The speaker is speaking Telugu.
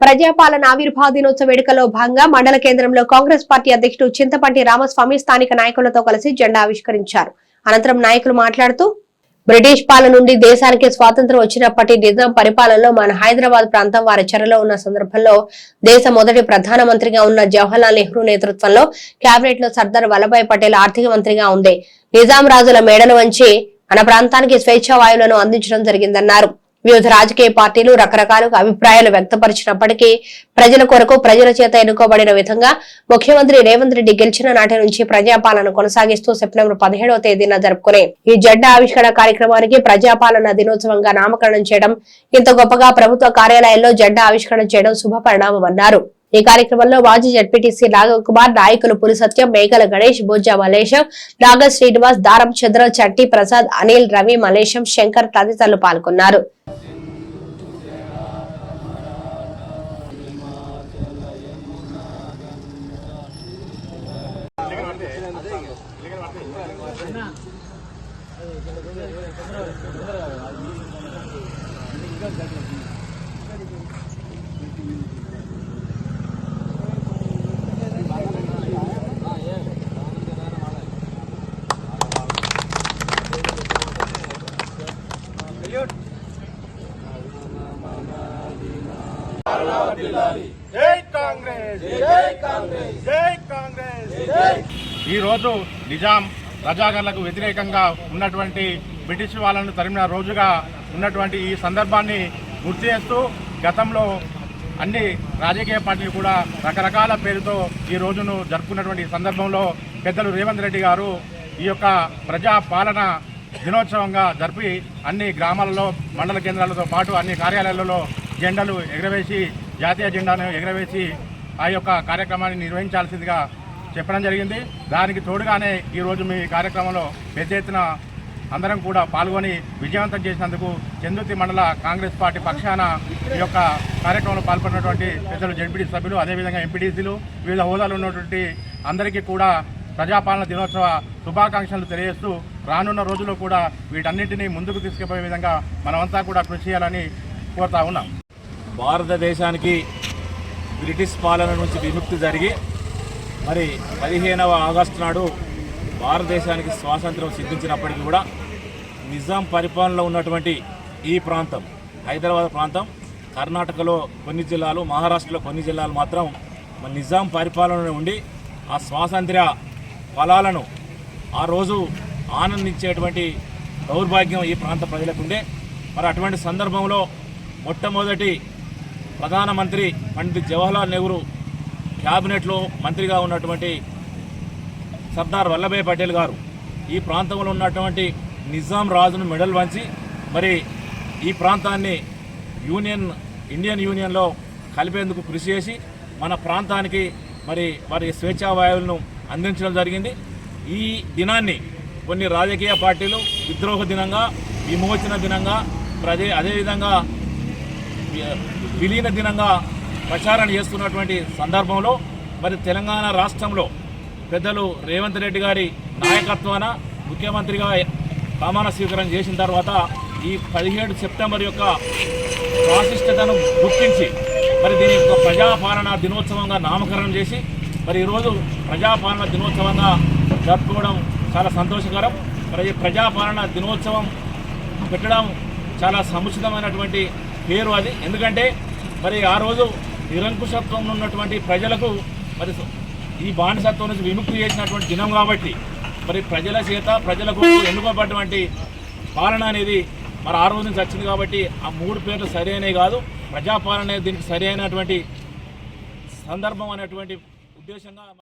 ప్రజాపాలన ఆవిర్భావ దినోత్సవ వేడుకలో భాగంగా మండల కేంద్రంలో కాంగ్రెస్ పార్టీ అధ్యక్షుడు చింతపంటి రామస్వామి స్థానిక నాయకులతో కలిసి జెండా ఆవిష్కరించారు. అనంతరం నాయకులు మాట్లాడుతూ బ్రిటిష్ పాలన నుండి దేశానికి స్వాతంత్ర్యం వచ్చినప్పటి నిజాం పరిపాలనలో మన హైదరాబాద్ ప్రాంతం వారి చెరలో ఉన్న సందర్భంలో దేశ మొదటి ప్రధానమంత్రిగా ఉన్న జవహర్లాల్ నెహ్రూ నేతృత్వంలో కేబినెట్ లో సర్దార్ వల్లభాయ్ పటేల్ ఆర్థిక మంత్రిగా ఉంది. నిజాం రాజుల మేడలు వంచి మన ప్రాంతానికి స్వేచ్ఛా వాయువులను అందించడం జరిగిందన్నారు. వివిధ రాజకీయ పార్టీలు రకరకాలుగా అభిప్రాయాలు వ్యక్తపరిచినప్పటికీ ప్రజల కొరకు ప్రజల చేత ఎన్నుకోబడిన విధంగా ముఖ్యమంత్రి రేవంత్ రెడ్డి గెలిచిన నాటి నుంచి ప్రజాపాలన కొనసాగిస్తూ సెప్టెంబర్ 17వ తేదీన జరుపుకునే ఈ జెండా ఆవిష్కరణ కార్యక్రమానికి ప్రజాపాలన దినోత్సవంగా నామకరణం చేయడం, ఇంత గొప్పగా ప్రభుత్వ కార్యాలయాల్లో జెండా ఆవిష్కరణ చేయడం శుభ పరిణామమన్నారు. ఈ కార్యక్రమంలో మాజీ జడ్పీటీసీ రాఘవ్ కుమార్, నాయకులు పులి సత్యం, మేఘల గణేష్, బొజ్జా మలేశం, నాగ శ్రీనివాస్, దారం చంద్ర, చట్టి ప్రసాద్, అనిల్, రవి, మలేశం, శంకర్ తదితరులు పాల్గొన్నారు. ఈ రోజు నిజాం రజాగర్లకు వ్యతిరేకంగా ఉన్నటువంటి బ్రిటిష్ వాళ్ళను తరిమిన రోజుగా ఉన్నటువంటి ఈ సందర్భాన్ని గుర్తు చేస్తూ గతంలో అన్ని రాజకీయ పార్టీలు కూడా రకరకాల పేరుతో ఈ రోజును జరుపుకున్నటువంటి సందర్భంలో పెద్దలు రేవంత్ రెడ్డి గారు ఈ యొక్క ప్రజా పాలన దినోత్సవంగా జరిపి అన్ని గ్రామాలలో మండల కేంద్రాలతో పాటు అన్ని కార్యాలయాలలో జెండాలు ఎగరవేసి జాతీయ జెండాను ఎగరవేసి ఆ యొక్క కార్యక్రమాన్ని నిర్వహించాల్సిందిగా చెప్పడం జరిగింది. దానికి తోడుగానే ఈరోజు మీ కార్యక్రమంలో పెద్ద ఎత్తున అందరం కూడా పాల్గొని విజయవంతం చేసినందుకు చందుర్తి మండల కాంగ్రెస్ పార్టీ పక్షాన ఈ యొక్క కార్యక్రమంలో పాల్గొన్నటువంటి పెద్దలు జడ్పీటీ సభ్యులు, అదేవిధంగా ఎంపీటీసీలు, వివిధ హోదాలు ఉన్నటువంటి అందరికీ కూడా ప్రజాపాలన దినోత్సవ శుభాకాంక్షలు తెలియజేస్తూ రానున్న రోజుల్లో కూడా వీటన్నింటినీ ముందుకు తీసుకుపోయే విధంగా మనమంతా కూడా కృషి చేయాలని కోరుతా ఉన్నాం. భారతదేశానికి బ్రిటిష్ పాలన నుంచి విముక్తి జరిగి మరి 15వ ఆగస్టు నాడు భారతదేశానికి స్వాతంత్రం సిద్ధించినప్పటికీ కూడా నిజాం పరిపాలనలో ఉన్నటువంటి ఈ ప్రాంతం, హైదరాబాద్ ప్రాంతం, కర్ణాటకలో కొన్ని జిల్లాలు, మహారాష్ట్రలో కొన్ని జిల్లాలు మాత్రం నిజాం పరిపాలనలో ఉండి ఆ స్వాతంత్ర్య ఫలాలను ఆ రోజు ఆనందించేటువంటి దౌర్భాగ్యం ఈ ప్రాంత ప్రజలకు ఉండే. మరి అటువంటి సందర్భంలో మొట్టమొదటి ప్రధానమంత్రి పండిత్ జవహర్లాల్ నెహ్రూ క్యాబినెట్లో మంత్రిగా ఉన్నటువంటి సర్దార్ వల్లభాయ్ పటేల్ గారు ఈ ప్రాంతంలో ఉన్నటువంటి నిజాం రాజును మెడల్ వంచి మరి ఈ ప్రాంతాన్ని ఇండియన్ యూనియన్లో కలిపేందుకు కృషి చేసి మన ప్రాంతానికి మరి వారి స్వేచ్ఛా వాయువులను అందించడం జరిగింది. ఈ దినాన్ని కొన్ని రాజకీయ పార్టీలు విద్రోహ దినంగా, విమోచన దినంగా, అదేవిధంగా విలీన దినంగా ప్రచారం చేస్తున్నటువంటి సందర్భంలో మరి తెలంగాణ రాష్ట్రంలో పెద్దలు రేవంత్ రెడ్డి గారి నాయకత్వాన ముఖ్యమంత్రిగా ప్రమాణ స్వీకారం చేసిన తర్వాత ఈ 17 సెప్టెంబర్ యొక్క ప్రాశిష్టతను గుర్తించి మరి దీని యొక్క ప్రజాపాలన దినోత్సవంగా నామకరణం చేసి మరి ఈరోజు ప్రజాపాలన దినోత్సవంగా జరుపుకోవడం చాలా సంతోషకరం. మరి ఈ ప్రజాపాలన దినోత్సవం పెట్టడం చాలా సముచితమైనటువంటి పేరు అది. ఎందుకంటే మరి ఆ రోజు నిరంకుశత్వం ఉన్నటువంటి ప్రజలకు మరి ఈ బానిసత్వం నుంచి విముక్తి చేసినటువంటి దినం కాబట్టి మరి ప్రజల చేత ప్రజలకు ఎన్నుకోబడినటువంటి పాలన అనేది మరి ఆ రోజు నుంచి వచ్చింది కాబట్టి ఆ 3 పేర్లు సరైనవి కాదు. ప్రజాపాలన దీనికి సరైనటువంటి సందర్భం అనేటువంటి ఉద్దేశంగా